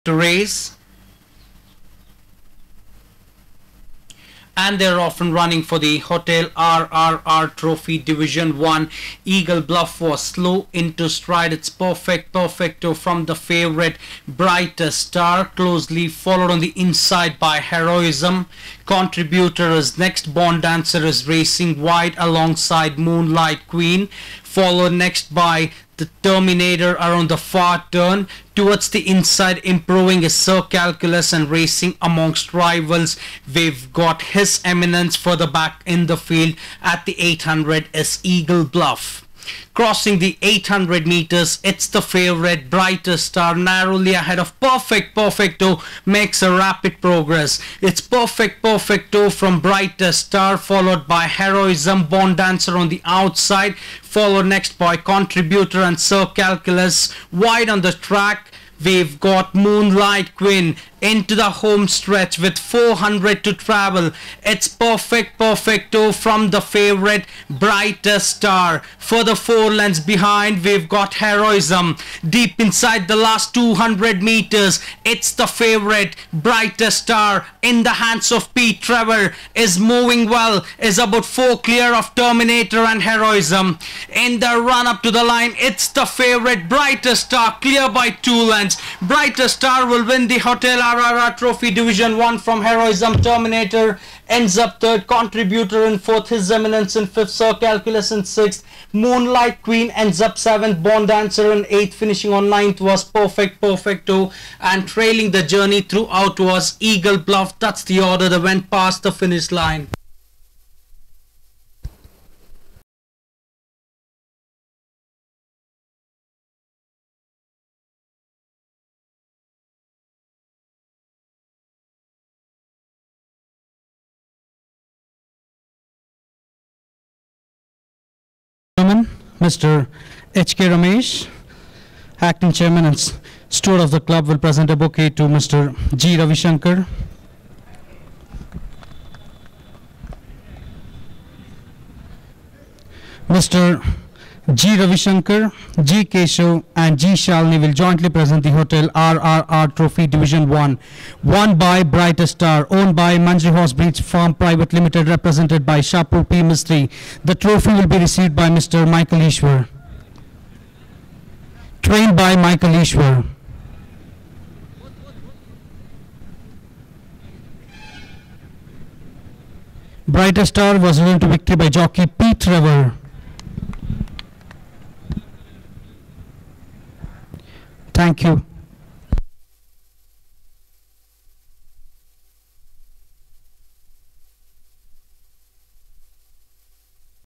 perfect race. And they're often running for the Hotel RRR Trophy Division 1. Eagle Bluff was slow into stride. It's perfecto from the favorite Brightest Star, closely followed on the inside by Heroism. Contributor is next. Bond Dancer is racing wide alongside Moonlight Queen, followed next by the Terminator around the far turn. Towards the inside, improving is Sir Calculus, and racing amongst rivals, we've got His Eminence further back in the field. At the 800 is Eagle Bluff. Crossing the 800 meters, it's the favorite Brightest Star, narrowly ahead of Perfecto, makes a rapid progress. It's Perfecto from Brightest Star, followed by Heroism, Bond Dancer on the outside, followed next by Contributor and Sir Calculus. Wide on the track, we've got Moonlight Queen into the home stretch with 400 to travel. It's Perfecto from the favorite Brightest Star. For the 4 lengths behind, we've got Heroism. Deep inside the last 200 meters, it's the favorite Brightest Star in the hands of P Trevor, is moving well, is about 4 clear of Terminator and Heroism. In the run up to the line, it's the favorite Brightest Star, clear by 2 lengths. Brightest Star will win the Hotel RRR Trophy Division 1 from Heroism. Terminator ends up 3rd, Contributor in 4th, His Eminence in 5th, Sir Calculus in 6th, Moonlight Queen ends up 7th, Bond Dancer in 8th, finishing on 9th was Perfecto, and trailing the journey throughout was Eagle Bluff. That's the order that went past the finish line. Mr. H.K. Ramesh, Acting Chairman and Steward of the club, will present a bouquet to Mr. G. Ravishankar. Mr. G. Ravishankar, G. Keshav and G. Shalini will jointly present the Hotel RRR Trophy Division 1, won by Brightest Star, owned by Manjri Horse Breeds Farm Private Limited, represented by Shapur P. Mistry. The trophy will be received by Mr. Michael Eshwer. Trained by Michael Eshwer. Brightest Star was ridden to victory by jockey P Trevor. Thank you.